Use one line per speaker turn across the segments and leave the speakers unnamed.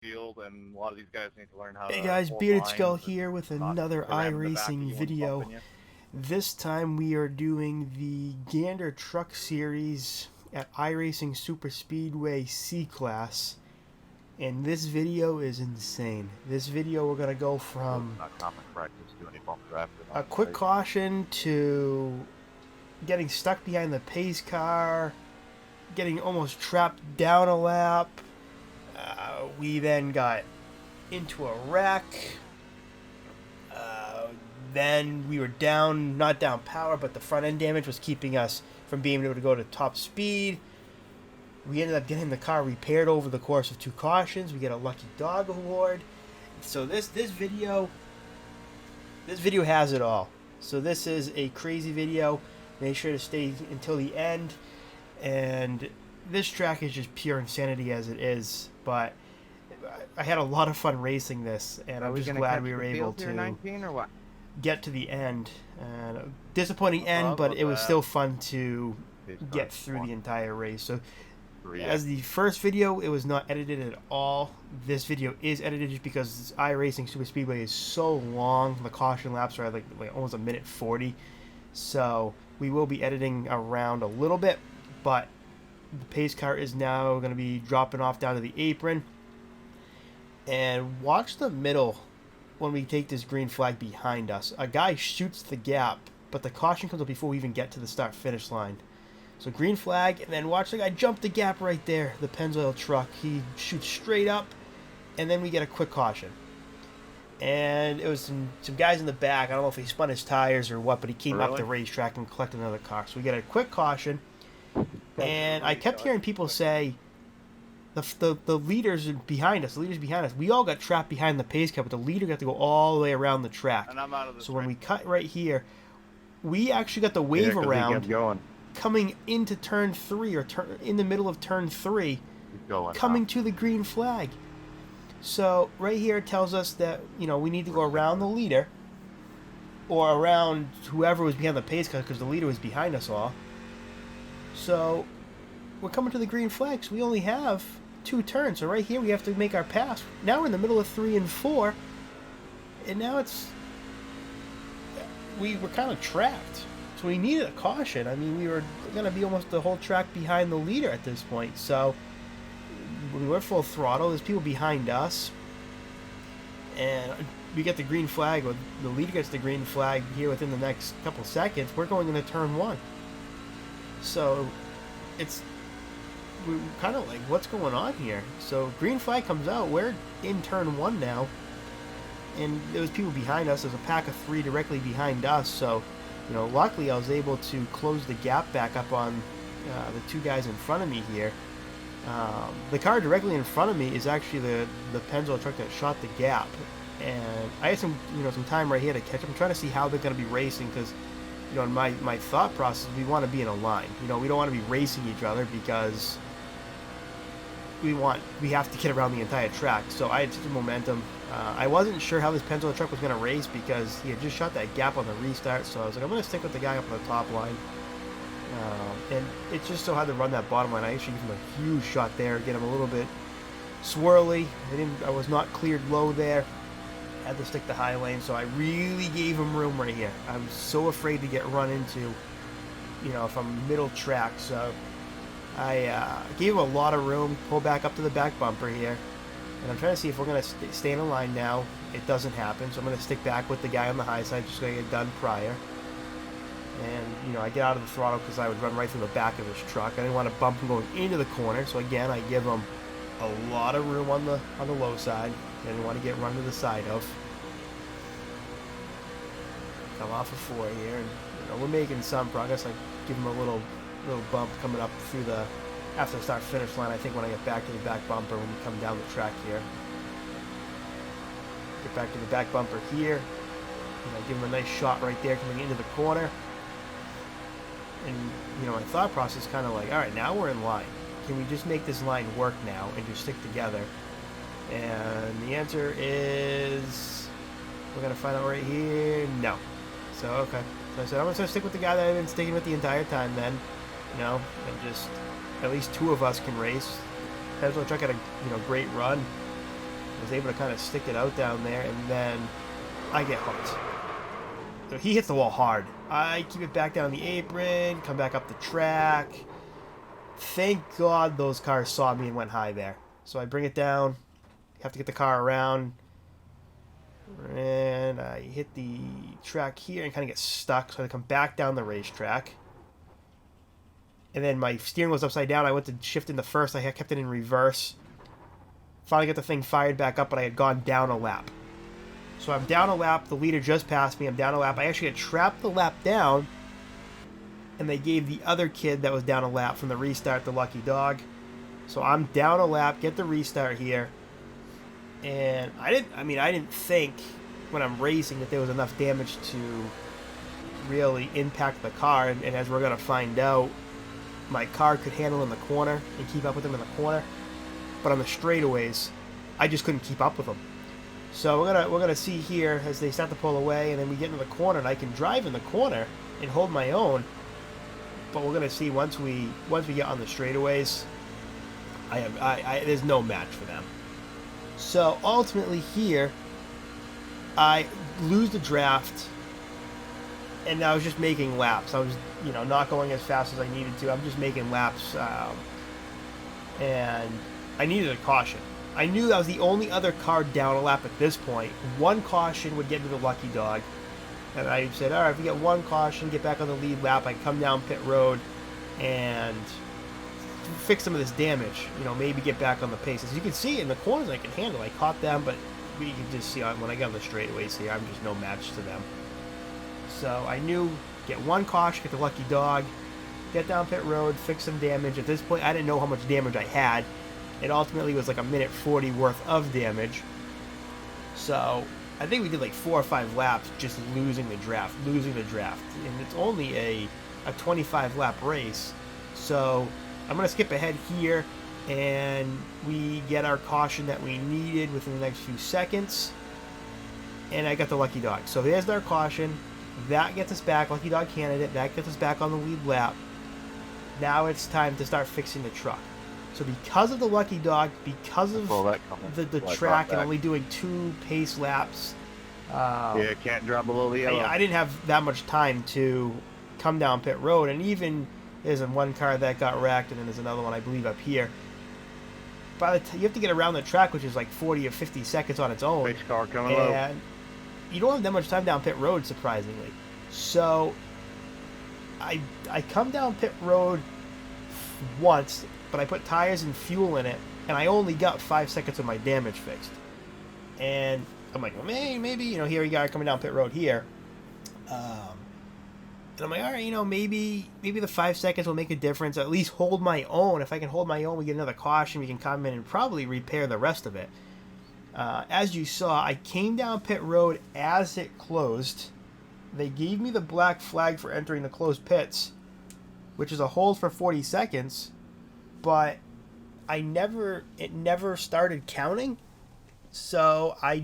field, and a lot of these guys need to learn how
Hey
to
guys,
hold
Bearded Skull
lines
here
and
with
not
another
ramming the back of
iRacing
you when
video.
bumping you.
This time we are doing the Gander Truck Series at iRacing Superspeedway C-Class. And this video is insane. This video we're going to go
So it's
from
not common practice to do any bump drafting
a
on the
quick
race.
caution to getting stuck behind the pace car, getting almost trapped down a lap. We then got into a wreck. Then we were down, not down power, but the front end damage was keeping us from being able to go to top speed. We ended up getting the car repaired over the course of 2 cautions. We get a lucky dog award. So this video has it all. So this is a crazy video. Make sure to stay until the end. And this track is just pure insanity as it is, but I had a lot of fun racing this, and I'm just glad we were able to
19 or what?
get to the end. And a disappointing end,
I'll
but
go
it was
that.
still fun to
Pace
get
car,
through the
1,
entire race. So
3.
as the first video, it was not edited at all. This video is edited just because iRacing Super Speedway is so long. The caution laps are like almost a minute 40. So we will be editing around a little bit, but the pace car is now going to be dropping off down to the apron. And watch the middle when we take this green flag behind us. A guy shoots the gap, but the caution comes up before we even get to the start-finish line. So green flag, and then watch the guy jump the gap right there, the Pennzoil truck. He shoots straight up, and then we get a quick caution. And it was some guys in the back. I don't know if he spun his tires or what, but he came up the racetrack and collected another car. So we get a quick caution. And I kept hearing people say, the leaders behind us, we all got trapped behind the pace car, but the leader got to go all the way around the track.
And I'm out of the
So when we cut right here, we actually got the wave around coming into turn 3, or in the middle of turn 3, coming to the green flag. So right here it tells us that, you know, we need to go around the leader or around whoever was behind the pace car, because the leader was behind us all. So we're coming to the green flag, so we only have 2 turns. So right here we have to make our pass. Now we're in the middle of 3 and 4, and now we were kind of trapped. So we needed a caution. I mean, we were going to be almost the whole track behind the leader at this point. So we were full throttle. There's people behind us. And we get the green flag, or the leader gets the green flag here within the next couple seconds. We're going into turn 1. So we're kind of like, what's going on here? So green flag comes out. We're in turn 1 now. And there was people behind us. There's a pack of 3 directly behind us. So, you know, luckily I was able to close the gap back up on the 2 guys in front of me here. The car directly in front of me is actually the Pennzoil truck that shot the gap. And I had some time right here to catch up. I'm trying to see how they're going to be racing, because, you know, in my thought process, we want to be in a line. You know, we don't want to be racing each other, because we have to get around the entire track. So I had such a momentum. I wasn't sure how this Pennzoil truck was going to race, because he had just shot that gap on the restart. So I was like, I'm going to stick with the guy up on the top line. And it just so had to run that bottom line. I actually gave him a huge shot there, get him a little bit swirly. I was not cleared low there. Had to stick the high lane, so I really gave him room right here. I was so afraid to get run into, you know, from middle track. So I gave him a lot of room, pull back up to the back bumper here. And I'm trying to see if we're going to stay in a line now. It doesn't happen, so I'm going to stick back with the guy on the high side, just going to get done prior. And, you know, I get out of the throttle because I would run right through the back of his truck. I didn't want to bump him going into the corner, so again, I give him a lot of room on the low side. I didn't want to get run to the side of. Come off of 4 here, and, you know, we're making some progress. I give him a little bump coming up through after the start finish line. I think when I get back to the back bumper when we come down the track here. Get back to the back bumper here. And I give him a nice shot right there coming into the corner. And, you know, my thought process is kind of like, all right, now we're in line. Can we just make this line work now and just stick together? And the answer is, we're going to find out right here, no. So, okay. So I said, I'm going to stick with the guy that I've been sticking with the entire time then. You know, and just, at least 2 of us can race. Pennzoil truck had a, you know, great run. I was able to kind of stick it out down there, and then I get hooked. So he hits the wall hard. I keep it back down the apron, come back up the track. Thank God those cars saw me and went high there. So I bring it down, have to get the car around, and I hit the track here and kind of get stuck, so I come back down the racetrack. And then my steering was upside down. I went to shift into first. I kept it in reverse. Finally got the thing fired back up, but I had gone down a lap. So I'm down a lap. The leader just passed me. I'm down a lap. I actually had trapped the lap down, and they gave the other kid that was down a lap from the restart the lucky dog. So I'm down a lap, get the restart here. And I didn't think when I'm racing that there was enough damage to really impact the car. And as we're going to find out, my car could handle in the corner and keep up with them in the corner. But on the straightaways, I just couldn't keep up with them. So we're gonna see here as they start to pull away, and then we get into the corner, and I can drive in the corner and hold my own. But we're gonna see once we get on the straightaways, there's no match for them. So ultimately here, I lose the draft, and I was just making laps. I was not going as fast as I needed to. I'm just making laps, and I needed a caution. I knew that was the only other car down a lap at this point. One caution would get me the lucky dog. And I said, all right, if we get one caution, get back on the lead lap, I can come down pit road and fix some of this damage. Maybe get back on the pace. As you can see in the corners I can handle. I caught them, but you can just see when I get on the straightaways here, I'm just no match to them. So I knew, get one caution, get the lucky dog, get down pit road, fix some damage. At this point, I didn't know how much damage I had. It ultimately was like a minute 40 worth of damage. So I think we did like 4 or 5 laps just losing the draft. And it's only a 25 lap race. So I'm going to skip ahead here, and we get our caution that we needed within the next few seconds. And I got the lucky dog. So there's our caution. That gets us back, lucky dog candidate. That gets us back on the lead lap. Now it's time to start fixing the truck. So because of the lucky dog, because of the track and only doing 2 pace laps,
yeah, can't drop below the yellow.
I didn't have that much time to come down pit road. And even there's one car that got wrecked, and then there's another one I believe up here. By the time you have to get around the track, which is like 40 or 50 seconds on its own,
Race car coming low.
And you don't have that much time down pit road, surprisingly. So I come down pit road once, but I put tires and fuel in it, and I only got 5 seconds of my damage fixed. And I'm like, well, maybe, here we go, coming down pit road here. And I'm like, all right, maybe the 5 seconds will make a difference. At least hold my own. If I can hold my own, we get another caution. We can come in and probably repair the rest of it. As you saw, I came down pit road as it closed. They gave me the black flag for entering the closed pits, which is a hold for 40 seconds. But it never started counting. So I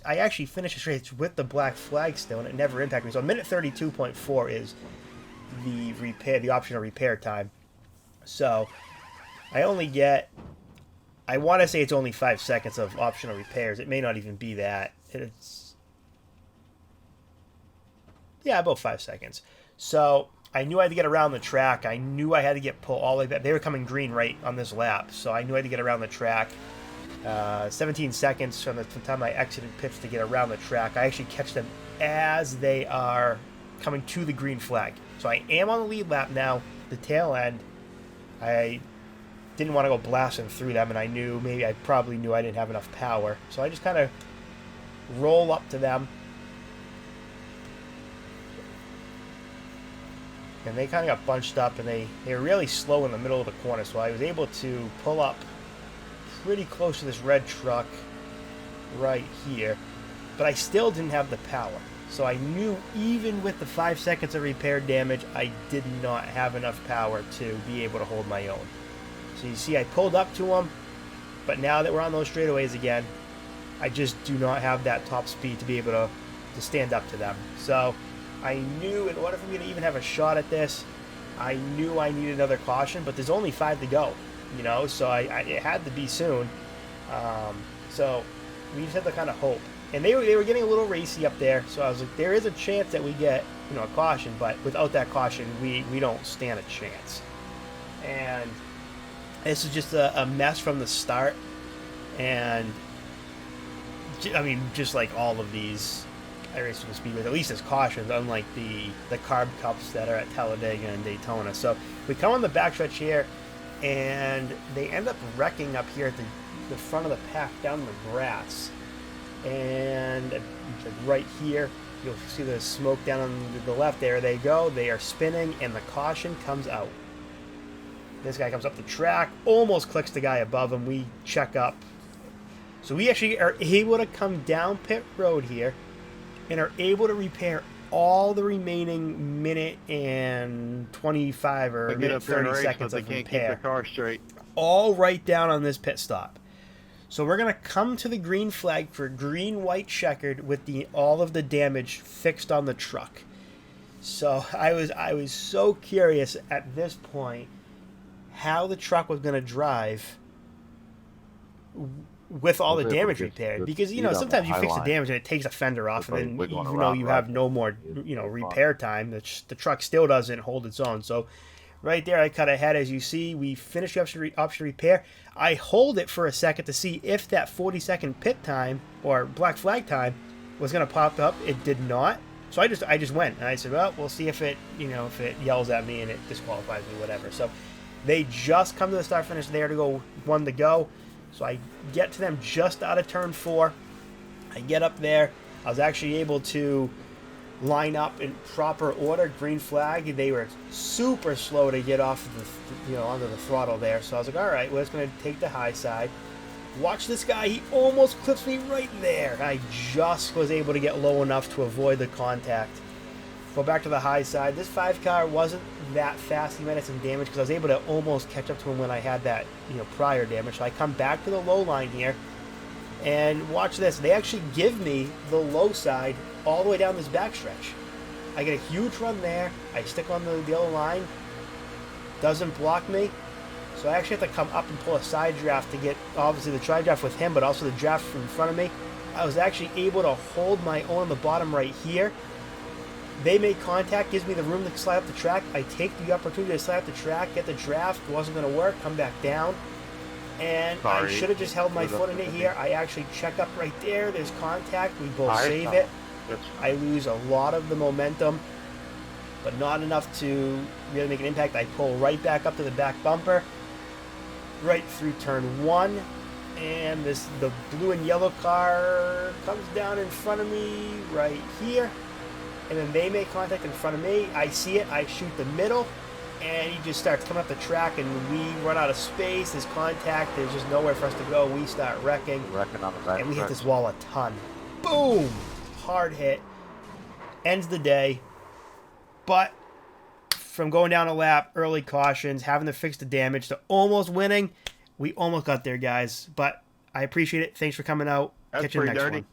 actually finished the race with the black flag still, and it never impacted me. So a minute 32.4 is the optional repair time. So I only get, I want to say it's only 5 seconds of optional repairs. It may not even be that. Yeah, about 5 seconds. So I knew I had to get around the track. I knew I had to pull all the way back. They were coming green right on this lap, so I knew I had to get around the track. 17 seconds from the time I exited pits to get around the track. I actually catch them as they are coming to the green flag. So I am on the lead lap now, the tail end. I didn't want to go blasting through them, and I probably knew I didn't have enough power. So I just kind of roll up to them. And they kind of got bunched up, and they were really slow in the middle of the corner, so I was able to pull up pretty close to this red truck right here, but I still didn't have the power. So I knew even with the 5 seconds of repair damage, I did not have enough power to be able to hold my own. So you see I pulled up to them, but now that we're on those straightaways again, I just do not have that top speed to be able to stand up to them. So I knew in order for me to even have a shot at this, I knew I needed another caution, but there's only 5 to go. So it had to be soon. So we just had to kind of hope. And they were getting a little racy up there, so I was like, there is a chance that we get, you know, a caution, but without that caution, we don't stand a chance. And this is just a mess from the start. And I mean, just like all of these Iracing Speedways, at least as cautions, unlike the carb cups that are at Talladega and Daytona. So we come on the backstretch here, and they end up wrecking up here at the front of the pack down in the grass. And right here, you'll see the smoke down on the left. There they go. They are spinning, and the caution comes out. This guy comes up the track, almost clicks the guy above him. We check up. So we actually are able to come down pit road here and are able to repair all the remaining minute and 25 or minute 30 seconds of repair.
Keep the car straight.
All right down on this pit stop. So we're going to come to the green flag for green, white, checkered with all of the damage fixed on the truck. So I was so curious at this point how the truck was going to drive with all the damage repaired, because you know sometimes you fix the damage and it takes a fender off, and then even though you have no more repair time, the truck still doesn't hold its own. So right there I cut ahead. As you see, we finished the option repair. I hold it for a second to see if that 40-second pit time or black flag time was going to pop up. It did not. So I just went and I said, well, we'll see if it yells at me and it disqualifies me, whatever. So they just come to the start finish there to go one to go. So I get to them just out of turn 4. I get up there. I was actually able to line up in proper order. Green flag. They were super slow to get off the, onto the throttle there. So I was like, all right, well, it's going to take the high side. Watch this guy. He almost clips me right there. I just was able to get low enough to avoid the contact. Go back to the high side. This 5 car wasn't that fast. He might have some damage because I was able to almost catch up to him when I had that prior damage. So I come back to the low line here, and watch this. They actually give me the low side all the way down this backstretch. I get a huge run there. I stick on the yellow line. Doesn't block me. So I actually have to come up and pull a side draft to get, obviously, the tri draft with him, but also the draft in front of me. I was actually able to hold my own on the bottom right here. They made contact, gives me the room to slide up the track. I take the opportunity to slide up the track, get the draft. Wasn't going to work. Come back down. And I should have just held my foot in it here. I actually check up right there. There's contact. We both save it. I lose a lot of the momentum, but not enough to really make an impact. I pull right back up to the back bumper, right through turn 1. And the blue and yellow car comes down in front of me right here. And then they make contact in front of me. I see it. I shoot the middle. And he just starts coming up the track. And we run out of space. There's contact. There's just nowhere for us to go. We start wrecking. And we hit this wall a ton. Boom! Hard hit. Ends the day. But from going down a lap, early cautions, having to fix the damage, to almost winning, we almost got there, guys. But I appreciate it. Thanks for coming out. Catch you in the next one.